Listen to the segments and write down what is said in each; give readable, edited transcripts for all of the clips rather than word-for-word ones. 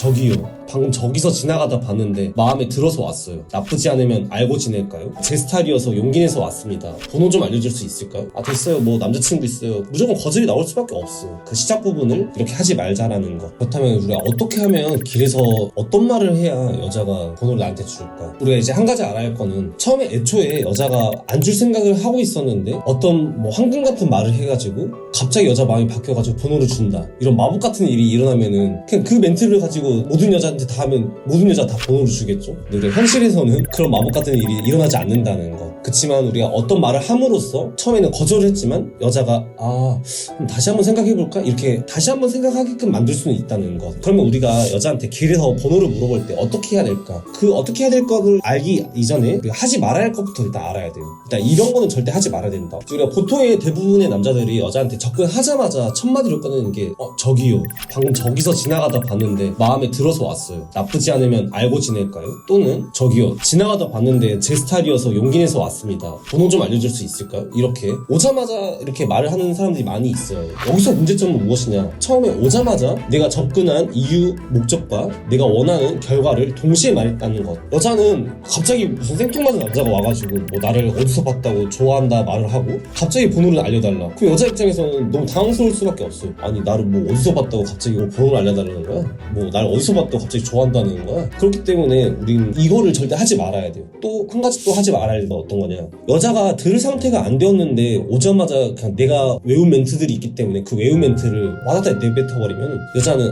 저기요, 방금 저기서 지나가다 봤는데 마음에 들어서 왔어요. 나쁘지 않으면 알고 지낼까요? 제 스타일이어서 용기 내서 왔습니다. 번호 좀 알려줄 수 있을까요? 아, 됐어요. 뭐 남자친구 있어요. 무조건 거절이 나올 수밖에 없어요. 그 시작 부분을 이렇게 하지 말자라는 거. 그렇다면 우리가 어떻게 하면 길에서 어떤 말을 해야 여자가 번호를 나한테 줄까? 우리가 이제 한 가지 알아야 할 거는, 처음에 애초에 여자가 안 줄 생각을 하고 있었는데 어떤 뭐 황금 같은 말을 해가지고 갑자기 여자 마음이 바뀌어가지고 번호를 준다, 이런 마법 같은 일이 일어나면은 그냥 그 멘트를 가지고 모든 여자한테 다 하면 모든 여자 다 번호를 주겠죠? 근데 우리가 현실에서는 그런 마법 같은 일이 일어나지 않는다는 거. 그치만 우리가 어떤 말을 함으로써 처음에는 거절을 했지만 여자가 그럼 다시 한번 생각해볼까? 이렇게 다시 한번 생각하게끔 만들 수는 있다는 것. 그러면 우리가 여자한테 길에서 번호를 물어볼 때 어떻게 해야 될까? 그 어떻게 해야 될 거를 알기 이전에 우리가 하지 말아야 할 것부터 일단 알아야 돼요. 일단 이런 거는 절대 하지 말아야 된다. 우리가 보통의 대부분의 남자들이 여자한테 접근하자마자 첫 마디로 꺼내는 게 저기요, 방금 저기서 지나가다 봤는데 마음에 들어서 왔어요. 나쁘지 않으면 알고 지낼까요? 또는 저기요, 지나가다 봤는데 제 스타일이어서 용기 내서 왔습니다. 번호 좀 알려줄 수 있을까요? 이렇게 오자마자 이렇게 말을 하는 사람들이 많이 있어요. 여기서 문제점은 무엇이냐? 처음에 오자마자 내가 접근한 이유, 목적과 내가 원하는 결과를 동시에 말했다는 것. 여자는 갑자기 무슨 생뚱맞은 남자가 와가지고 뭐 나를 어디서 봤다고 좋아한다 말을 하고 갑자기 번호를 알려달라. 그 여자 입장에서는 너무 당황스러울 수밖에 없어요. 아니, 나를 뭐 어디서 봤다고 갑자기 번호를 알려달라는 거야? 뭐 날 어디서 봤다고 갑자기 좋아한다는 거야? 그렇기 때문에 우린 이거를 절대 하지 말아야 돼요. 또 한 가지 또 하지 말아야 될 건 어떤 거냐? 여자가 들을 상태가 안 되었는데 오자마자 그냥 내가 외운 멘트들이 있기 때문에 그 외운 멘트를 와다다 내뱉어버리면 여자는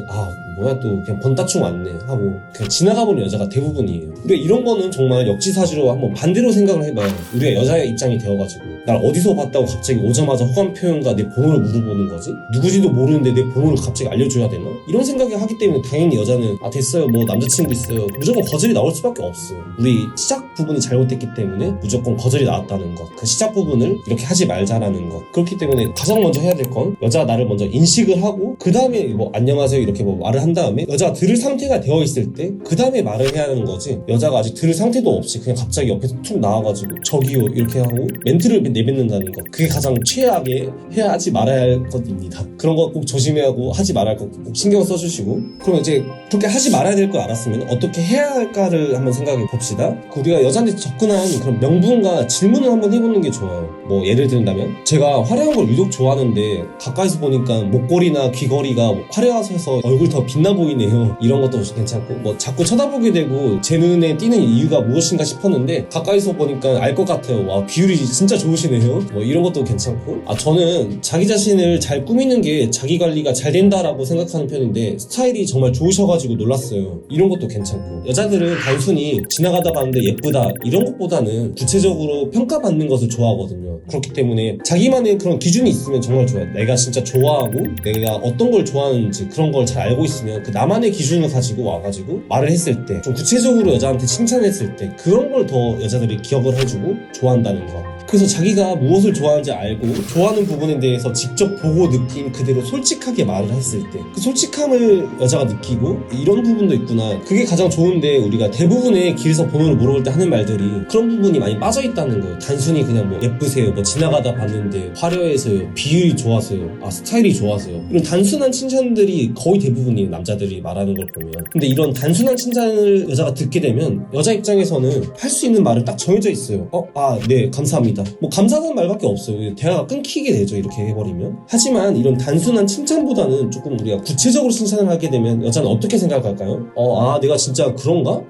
뭐야 또 그냥 번따충 왔네 하고 그냥 지나가버리는 여자가 대부분이에요. 근데 이런 거는 정말 역지사지로 한번 반대로 생각을 해봐요. 우리가 여자의 입장이 되어가지고 날 어디서 봤다고 갑자기 오자마자 호감 표현과 내 번호를 물어보는 거지? 누구지도 모르는데 내 번호를 갑자기 알려줘야 되나? 이런 생각을 하기 때문에 당연히 여자는 됐어요, 뭐 남자친구 있어요, 무조건 거절이 나올 수밖에 없어요. 우리 시작 부분이 잘못됐기 때문에 무조건 거절이 나왔다는 것. 그 시작 부분을 이렇게 하지 말자라는 것. 그렇기 때문에 가장 먼저 해야 될 건 여자가 나를 먼저 인식을 하고 그 다음에 뭐 안녕하세요 이렇게 뭐 말을 한 다음에 여자가 들을 상태가 되어 있을 때 그 다음에 말을 해야 하는 거지, 여자가 아직 들을 상태도 없이 그냥 갑자기 옆에서 툭 나와가지고 저기요 이렇게 하고 멘트를 내뱉는다는 것. 그게 가장 최악의 해야 하지 말아야 할 것입니다. 그런 거 꼭 조심해야 하고 하지 말아야 할 것 꼭 신경 써주시고, 그러면 이제 그렇게 하지 말아야 될 걸 알았으면 어떻게 해야 할까를 한번 생각해 봅시다. 우리가 여자한테 접근한 그런 명분과 질문을 한번 해보는 게 좋아요. 뭐 예를 들자면, 제가 화려한 걸 유독 좋아하는데 가까이서 보니까 목걸이나 귀걸이가 화려해서 얼굴 더 빛나 보이네요. 이런 것도 괜찮고, 뭐 자꾸 쳐다보게 되고 제 눈에 띄는 이유가 무엇인가 싶었는데 가까이서 보니까 알 것 같아요. 와, 비율이 진짜 좋으시네요. 뭐 이런 것도 괜찮고, 저는 자기 자신을 잘 꾸미는 게 자기 관리가 잘 된다라고 생각하는 편인데 스타일이 정말 좋으셔가지고 놀랐어요. 이런 것도 괜찮고, 여자들은 단순히 지나가다 봤는데 예쁘다 이런 것보다는 구체적으로 평가받는 것을 좋아하거든요. 그렇기 때문에 자기만의 그런 기준이 있으면 정말 좋아요. 내가 진짜 좋아하고 내가 어떤 걸 좋아하는지 그런 걸 잘 알고 있으면 그 나만의 기준을 가지고 와가지고 말을 했을 때, 좀 구체적으로 여자한테 칭찬했을 때 그런 걸 더 여자들이 기억을 해주고 좋아한다는 거. 그래서 자기가 무엇을 좋아하는지 알고 좋아하는 부분에 대해서 직접 보고 느낀 그대로 솔직하게 말을 했을 때 그 솔직함을 여자가 느끼고 이런 부분도 있구나, 그게 가장 좋은데, 우리가 대부분의 길에서 번호를 물어볼 때 하는 말들이 그런 부분이 많이 빠져있다는 거예요. 단순히 그냥 뭐 예쁘세요, 뭐 지나가다 봤는데 화려해서요, 비율이 좋아서요, 스타일이 좋아서요, 이런 단순한 칭찬들이 거의 대부분이에요, 남자들이 말하는 걸 보면. 근데 이런 단순한 칭찬을 여자가 듣게 되면 여자 입장에서는 할 수 있는 말은 딱 정해져 있어요. 네, 감사합니다. 뭐 감사하다는 말밖에 없어요. 대화가 끊기게 되죠, 이렇게 해버리면. 하지만 이런 단순한 칭찬보다는 조금 우리가 구체적으로 칭찬을 하게 되면 여자는 어떻게 생각할까요? 내가 진짜 그런가?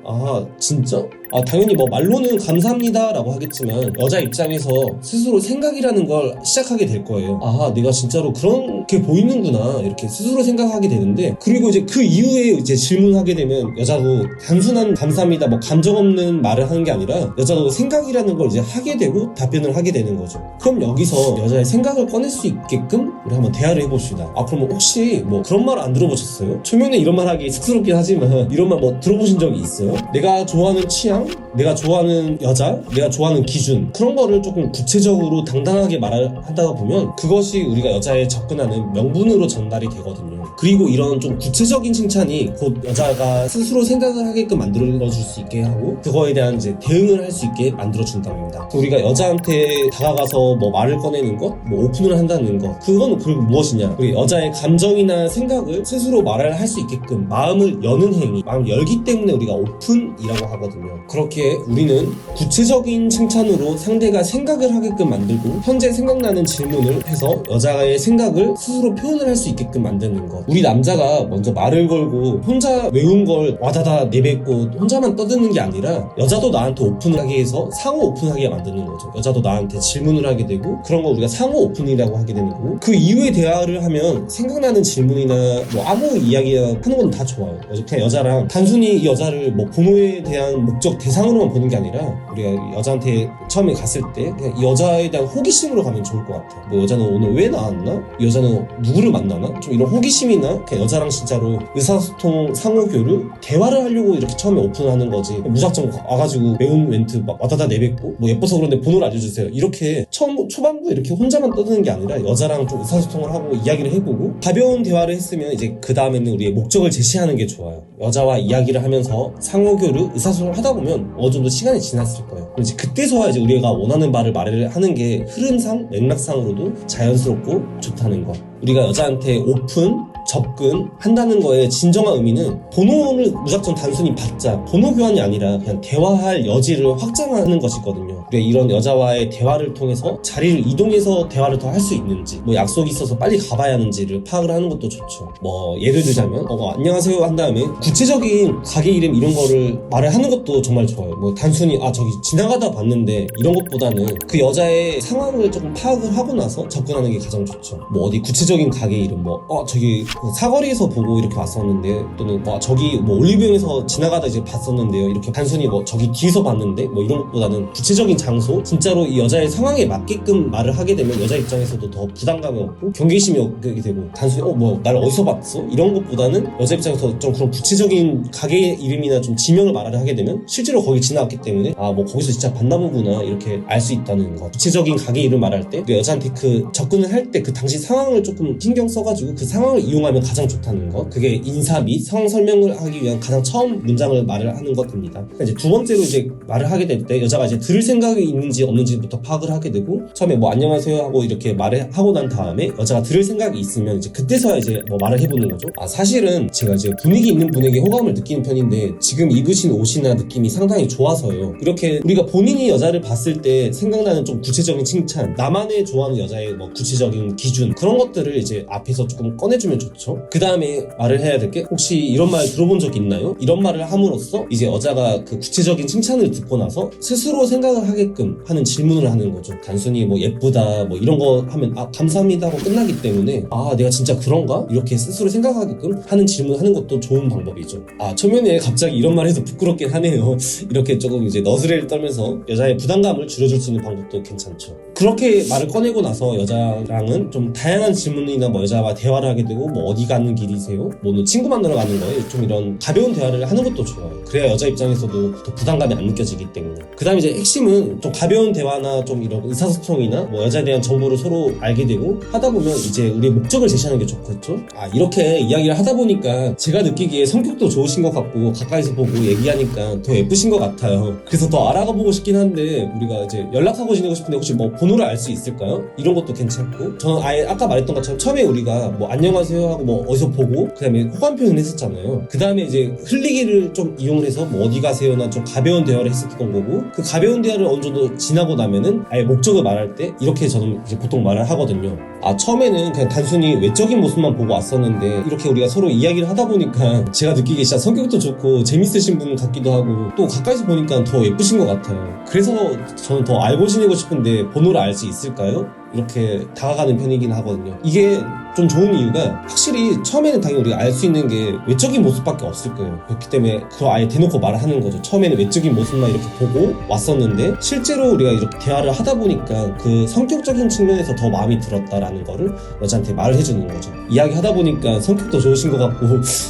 진짜? 당연히 뭐 말로는 감사합니다 라고 하겠지만 여자 입장에서 스스로 생각이라는 걸 시작하게 될 거예요. 내가 진짜로 그렇게 보이는구나, 이렇게 스스로 생각하게 되는데, 그리고 이제 그 이후에 이제 질문하게 되면 여자도 단순한 감사합니다 뭐 감정 없는 말을 하는 게 아니라 여자도 생각이라는 걸 이제 하게 되고 답변을 하게 되는 거죠. 그럼 여기서 여자의 생각을 꺼낼 수 있게끔 우리 한번 대화를 해봅시다. 그러면 혹시 뭐 그런 말 안 들어보셨어요? 초면에 이런 말 하기 쑥스럽긴 하지만 이런 말 뭐 들어보신 적이 있어요? 내가 좋아하는 취향? 내가 좋아하는 여자, 내가 좋아하는 기준, 그런 거를 조금 구체적으로 당당하게 말하다 보면 그것이 우리가 여자에 접근하는 명분으로 전달이 되거든요. 그리고 이런 좀 구체적인 칭찬이 곧 여자가 스스로 생각을 하게끔 만들어줄 수 있게 하고 그거에 대한 이제 대응을 할 수 있게 만들어준답니다. 우리가 여자한테 다가가서 뭐 말을 꺼내는 것, 뭐 오픈을 한다는 것, 그건 그리고 무엇이냐, 우리 여자의 감정이나 생각을 스스로 말을 할 수 있게끔 마음을 여는 행위, 마음을 열기 때문에 우리가 오픈이라고 하거든요. 그렇게 우리는 구체적인 칭찬으로 상대가 생각을 하게끔 만들고 현재 생각나는 질문을 해서 여자의 생각을 스스로 표현을 할 수 있게끔 만드는 것. 우리 남자가 먼저 말을 걸고 혼자 외운 걸 와다다 내뱉고 혼자만 떠드는 게 아니라 여자도 나한테 오픈하게 해서 상호 오픈하게 만드는 거죠. 여자도 나한테 질문을 하게 되고 그런 거 우리가 상호 오픈이라고 하게 되는 거고, 그 이후에 대화를 하면 생각나는 질문이나 뭐 아무 이야기나 하는 건 다 좋아요. 그냥 여자랑 단순히 이 여자를 뭐 본호에 대한 목적 대상으로만 보는 게 아니라 우리가 여자한테 처음에 갔을 때 그냥 이 여자에 대한 호기심으로 가면 좋을 것 같아요. 뭐 여자는 오늘 왜 나왔나? 이 여자는 누구를 만나나? 좀 이런 호기심이나 그냥 여자랑 진짜로 의사소통, 상호교류, 대화를 하려고 이렇게 처음에 오픈하는 거지, 무작정 와가지고 매운 멘트 막 와다다 내뱉고 뭐 예뻐서 그런데 번호를 알려주세요 이렇게 초반부에 이렇게 혼자만 떠드는 게 아니라 여자랑 좀 의사소통을 하고 이야기를 해보고 가벼운 대화를 했으면 이제 그 다음에는 우리의 목적을 제시하는 게 좋아요. 여자와 이야기를 하면서 상호교류, 의사소통을 하다 보면 어느 정도 시간이 지났을 거예요. 그럼 이제 그때서야 이제 우리가 원하는 말을 하는 게 흐름상, 맥락상으로도 자연스럽고 좋다는 거. 우리가 여자한테 오픈, 접근 한다는 거에 진정한 의미는 번호를 무작정 단순히 받자, 번호 교환이 아니라 그냥 대화할 여지를 확장하는 것이거든요. 우리가 이런 여자와의 대화를 통해서 자리를 이동해서 대화를 더 할 수 있는지, 뭐 약속이 있어서 빨리 가봐야 하는지를 파악을 하는 것도 좋죠. 뭐 예를 들자면 안녕하세요 한 다음에 구체적인 가게 이름 이런 거를 말을 하는 것도 정말 좋아요. 뭐 단순히 저기 지나가다 봤는데 이런 것보다는 그 여자의 상황을 조금 파악을 하고 나서 접근하는 게 가장 좋죠. 뭐 어디 구체적인 가게 이름, 뭐 저기 사거리에서 보고 이렇게 왔었는데, 또는 저기 뭐 올리브영에서 지나가다 이제 봤었는데요, 이렇게 단순히 뭐 저기 뒤에서 봤는데 뭐 이런 것보다는 구체적인 장소, 진짜로 이 여자의 상황에 맞게끔 말을 하게 되면 여자 입장에서도 더 부담감이 없고 경계심이 없게 되고, 단순히 뭐 날 어디서 봤어? 이런 것보다는 여자 입장에서 좀 그런 구체적인 가게 이름이나 좀 지명을 말을 하게 되면 실제로 거기 지나갔기 때문에 뭐 거기서 진짜 봤나 보구나 이렇게 알 수 있다는 거. 구체적인 가게 이름 말할 때 여자한테 그 접근을 할 때 그 당시 상황을 조금 신경 써가지고 그 상황을 이용하면 가장 좋다는 거. 그게 인사 및 상황 설명을 하기 위한 가장 처음 문장을 말을 하는 것입니다. 그러니까 이제 두 번째로 이제 말을 하게 될 때 여자가 이제 들을 생각이 있는지 없는지부터 파악을 하게 되고, 처음에 뭐 안녕하세요 하고 이렇게 말을 하고 난 다음에 여자가 들을 생각이 있으면 이제 그때서야 이제 뭐 말을 해보는 거죠. 사실은 제가 이제 분위기 있는 분에게 호감을 느끼는 편인데 지금 입으신 옷이나 느낌이 상당히 좋아서요. 이렇게 우리가 본인이 여자를 봤을 때 생각나는 좀 구체적인 칭찬, 나만의 좋아하는 여자의 뭐 구체적인 기준, 그런 것들을 이제 앞에서 조금 꺼내주면 좋죠. 그 다음에 말을 해야 될 게, 혹시 이런 말 들어본 적 있나요? 이런 말을 함으로써 이제 여자가 그 구체적인 칭찬을 듣고 나서 스스로 생각을 하게끔 하는 질문을 하는 거죠. 단순히 뭐 예쁘다 뭐 이런 거 하면 감사합니다 하고 끝나기 때문에 내가 진짜 그런가? 이렇게 스스로 생각하게끔 하는 질문하는 것도 좋은 방법이죠. 초면에 갑자기 이런 말 해서 부끄럽긴 하네요. 이렇게 조금 이제 너스레를 떨면서 여자의 부담감을 줄여줄 수 있는 방법도 괜찮죠. 그렇게 말을 꺼내고 나서 여자랑은 좀 다양한 질문이나 뭐 여자와 대화를 하게 되고, 뭐 어디 가는 길이세요? 뭐는 친구 만나러 가는 거예요? 좀 이런 가벼운 대화를 하는 것도 좋아요. 그래야 여자 입장에서도 더 부담감이 안 느껴지기 때문에. 그 다음에 이제 핵심은 좀 가벼운 대화나 좀 이런 의사소통이나 뭐 여자에 대한 정보를 서로 알게 되고 하다 보면 이제 우리의 목적을 제시하는 게 좋겠죠. 이렇게 이야기를 하다 보니까 제가 느끼기에 성격도 좋으신 것 같고 가까이서 보고 얘기하니까 더 예쁘신 것 같아요. 그래서 더 알아가 보고 싶긴 한데, 우리가 이제 연락하고 지내고 싶은데 혹시 뭐 번호를 알 수 있을까요? 이런 것도 괜찮고, 저는 아예 아까 말했던 것처럼 처음에 우리가 뭐 안녕하세요 하고 뭐 어디서 보고 그 다음에 호감 표현을 했었잖아요. 그 다음에 이제 흘리기를 좀 이용을 해서 뭐 어디 가세요나 좀 가벼운 대화를 했었던 거고, 그 가벼운 대화를 어느 정도 지나고 나면은 아예 목적을 말할 때 이렇게 저는 이제 보통 말을 하거든요. 처음에는 그냥 단순히 외적인 모습만 보고 왔었는데 이렇게 우리가 서로 이야기를 하다 보니까 제가 느끼기에 진짜 성격도 좋고 재밌으신 분 같기도 하고 또 가까이서 보니까 더 예쁘신 것 같아요. 그래서 저는 더 알고 지내고 싶은데 번호를 알 수 있을까요? 이렇게 다가가는 편이긴 하거든요. 이게 좀 좋은 이유가 확실히 처음에는 당연히 우리가 알 수 있는 게 외적인 모습밖에 없을 거예요. 그렇기 때문에 그거 아예 대놓고 말을 하는 거죠. 처음에는 외적인 모습만 이렇게 보고 왔었는데 실제로 우리가 이렇게 대화를 하다 보니까 그 성격적인 측면에서 더 마음이 들었다라는 거를 여자한테 말을 해주는 거죠. 이야기 하다 보니까 성격도 좋으신 것 같고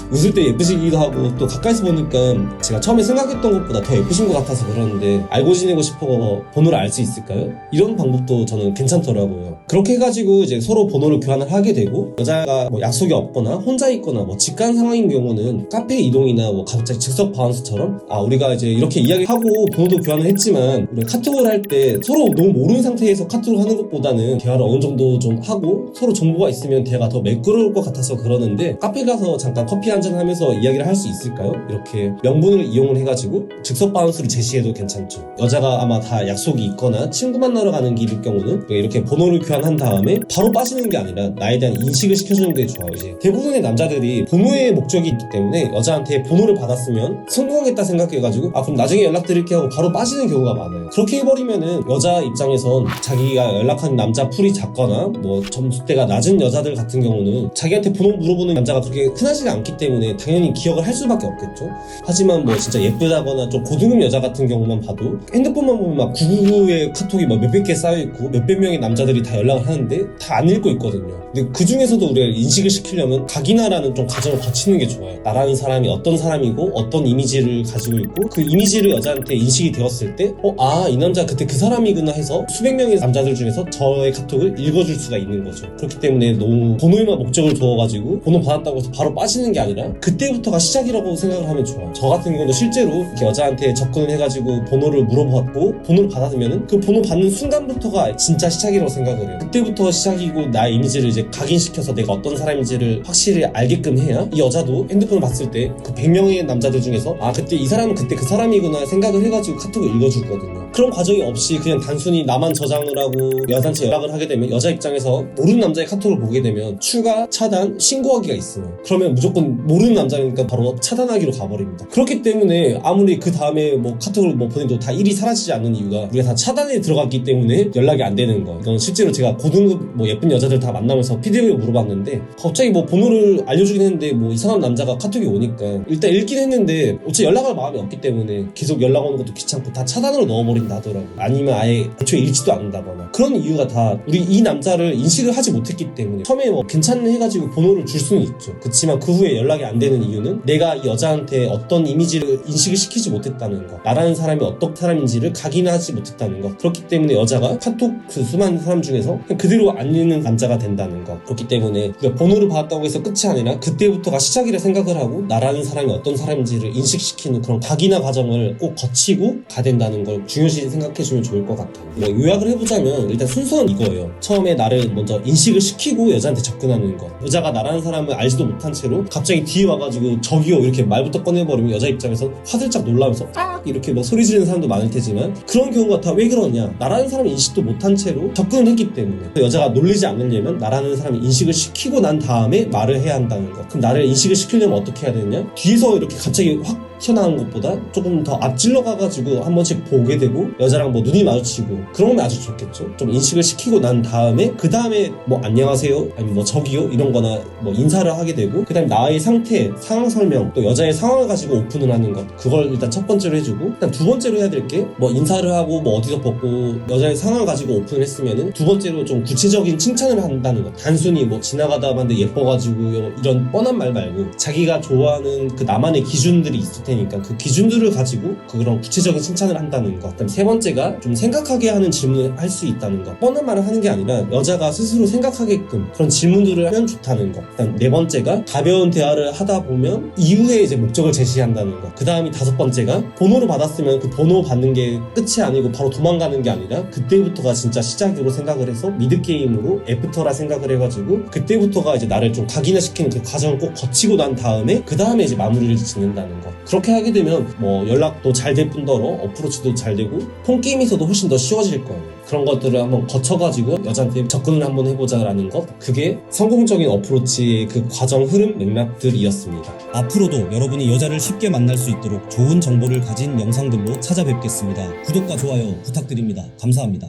웃을 때 예쁘시기도 하고 또 가까이서 보니까 제가 처음에 생각했던 것보다 더 예쁘신 것 같아서 그러는데 알고 지내고 싶어 번호를 알 수 있을까요? 이런 방법도 저는 괜찮더라고요. 그렇게 해가지고 이제 서로 번호를 교환을 하게 되고 여자가 뭐 약속이 없거나 혼자 있거나 뭐 직간 상황인 경우는 카페 이동이나 뭐 갑자기 즉석 바운스처럼 우리가 이제 이렇게 이야기하고 번호도 교환을 했지만 우리 카톡을 할 때 서로 너무 모르는 상태에서 카톡을 하는 것보다는 대화를 어느 정도 좀 하고 서로 정보가 있으면 대화가 더 매끄러울 것 같아서 그러는데 카페 가서 잠깐 커피 한잔 하면서 이야기를 할 수 있을까요? 이렇게 명분을 이용을 해가지고 즉석 바운스를 제시해도 괜찮죠. 여자가 아마 다 약속이 있거나 친구 만나러 가는 길일 경우는 이렇게 번호를 교환한 다음에 바로 빠지는 게 아니라 나에 대한 인식을 시켜주는 게 좋아요. 이제 대부분의 남자들이 번호의 목적이 있기 때문에 여자한테 번호를 받았으면 성공했다 생각해가지고 그럼 나중에 연락드릴게 하고 바로 빠지는 경우가 많아요. 그렇게 해버리면은 여자 입장에선 자기가 연락한 남자 풀이 작거나 뭐 점수대가 낮은 여자들 같은 경우는 자기한테 번호 물어보는 남자가 그렇게 흔하지가 않기 때문에 당연히 기억을 할 수밖에 없겠죠. 하지만 뭐 진짜 예쁘다거나 좀 고등급 여자 같은 경우만 봐도 핸드폰만 보면 막 999의 카톡이 막 몇백 개 쌓여있고 몇백 명의 남자들이 다 연락을 하는데 다 안 읽고 있거든요. 근데 그 중에서도 우리가 인식을 시키려면 각인화라는 좀 과정을 거치는 게 좋아요. 나라는 사람이 어떤 사람이고 어떤 이미지를 가지고 있고 그 이미지를 여자한테 인식이 되었을 때 이 남자 그때 그 사람이구나 해서 수백 명의 남자들 중에서 저의 카톡을 읽어줄 수가 있는 거죠. 그렇기 때문에 너무 번호에만 목적을 두어가지고 번호 받았다고 해서 바로 빠지는 게 아니라 그때부터가 시작이라고 생각을 하면 좋아요. 저 같은 경우도 실제로 이렇게 여자한테 접근을 해가지고 번호를 물어봤고 번호를 받았으면 그 번호 받는 순간부터가 진짜 시작이라고 생각을 해요. 그때부터 시작이고 나의 이미지를 이제 각인시켜서 내가 어떤 사람인지를 확실히 알게끔 해야 이 여자도 핸드폰을 봤을 때 그 100명의 남자들 중에서 그때 이 사람은 그때 그 사람이구나 생각을 해가지고 카톡을 읽어주거든요. 그런 과정이 없이 그냥 단순히 나만 저장을 하고 여자한테 연락을 하게 되면 여자 입장에서 모르는 남자의 카톡을 보게 되면 추가, 차단, 신고하기가 있어요. 그러면 무조건 모르는 남자니까 바로 차단하기로 가버립니다. 그렇기 때문에 아무리 그 다음에 뭐 카톡을 보내도 다 일이 사라지지 않는 이유가 우리가 다 차단에 들어갔기 때문에 연락이 안 되는 거예요. 이건 실제로 제가 고등급 뭐 예쁜 여자들 다 만나면서 피드백을 물어봤는데 갑자기 뭐 번호를 알려주긴 했는데 뭐 이상한 남자가 카톡이 오니까 일단 읽긴 했는데 어차피 연락할 마음이 없기 때문에 계속 연락 오는 것도 귀찮고 다 차단으로 넣어버린다 하더라고요. 아니면 아예 애초에 읽지도 않는다거나 그런 이유가 다 우리 이 남자를 인식을 하지 못했기 때문에 처음에 뭐 괜찮네 해가지고 번호를 줄 수는 있죠. 그렇지만 그 후에 연락이 안 되는 이유는 내가 이 여자한테 어떤 이미지를 인식을 시키지 못했다는 거, 나라는 사람이 어떤 사람인지를 각인하지 못했다는 거. 그렇기 때문에 여자가 카톡 그 수많은 사람 중에서 그냥 그대로 안 읽는 남자가 된다는 거. 그렇기 때문에 우리가 번호를 받았다고 해서 끝이 아니라 그때부터가 시작이라 생각을 하고 나라는 사람이 어떤 사람인지를 인식시키는 그런 각인화 과정을 꼭 거치고 가야 된다는 걸 중요시 생각해주면 좋을 것 같아요. 뭐 요약을 해보자면 일단 순서는 이거예요. 처음에 나를 먼저 인식을 시키고 여자한테 접근하는 것. 여자가 나라는 사람을 알지도 못한 채로 갑자기 뒤에 와가지고 저기요 이렇게 말부터 꺼내버리면 여자 입장에서 화들짝 놀라면서 이렇게 막 소리 지르는 사람도 많을 테지만 그런 경우가 다 왜 그러냐, 나라는 사람을 인식도 못한 채로 접근을 했기 때문에. 여자가 놀리지 않으려면 나라는 사람을 인식을 시키고 난 다음에 말을 해야 한다는 거. 그럼 나를 인식을 시키려면 어떻게 해야 되느냐, 뒤에서 이렇게 갑자기 확 튀어나온 것보다 조금 더 앞질러 가가지고 한 번씩 보게 되고 여자랑 뭐 눈이 마주치고 그러면 아주 좋겠죠. 좀 인식을 시키고 난 다음에 그 다음에 뭐 안녕하세요 아니면 뭐 저기요 이런 거나 뭐 인사를 하게 되고 그 다음에 나의 상태, 상황 설명, 또 여자의 상황을 가지고 오픈을 하는 것, 그걸 일단 첫 번째로 해주고 일단 두 번째로 해야 될 게 뭐 인사를 하고 뭐 어디서 벗고 여자의 상황을 가지고 오픈을 했으면은 두 번째로 좀 구체적인 칭찬을 한다는 것. 단순히 뭐 지나가다 봤는데 예뻐가지고 이런 뻔한 말 말고 자기가 좋아하는 그 나만의 기준들이 있을 테니까 그 기준들을 가지고 그런 구체적인 칭찬을 한다는 것. 그다음 세 번째가 좀 생각하게 하는 질문을 할 수 있다는 것. 뻔한 말을 하는 게 아니라 여자가 스스로 생각하게끔 그런 질문들을 하면 좋다는 것. 그다음 네 번째가 가벼운 대화를 하다 보면 이후에 이제 목적을 제시한다는 것. 그 다음이 다섯 번째가 번호를 받았으면 그 번호 받는 게 끝이 아니고 바로 도망가는 게 아니라 그때부터가 진짜 시작으로 생각을 해서 미드게임으로 애프터라 생각을 해가지고 그때부터가 이제 나를 좀 각인화시키는 그 과정을 꼭 거치고 난 다음에 그 다음에 이제 마무리를 짓는다는 것. 그렇게 하게 되면 뭐 연락도 잘 될 뿐더러 어프로치도 잘 되고 폰게임에서도 훨씬 더 쉬워질 거예요. 그런 것들을 한번 거쳐가지고 여자한테 접근을 한번 해보자라는 것, 그게 성공적인 어프로치의 그 과정 흐름 맥락들이었습니다. 앞으로도 여러분이 여자를 쉽게 만날 수 있도록 좋은 정보를 가진 영상들로 찾아뵙겠습니다. 구독과 좋아요 부탁드립니다. 감사합니다.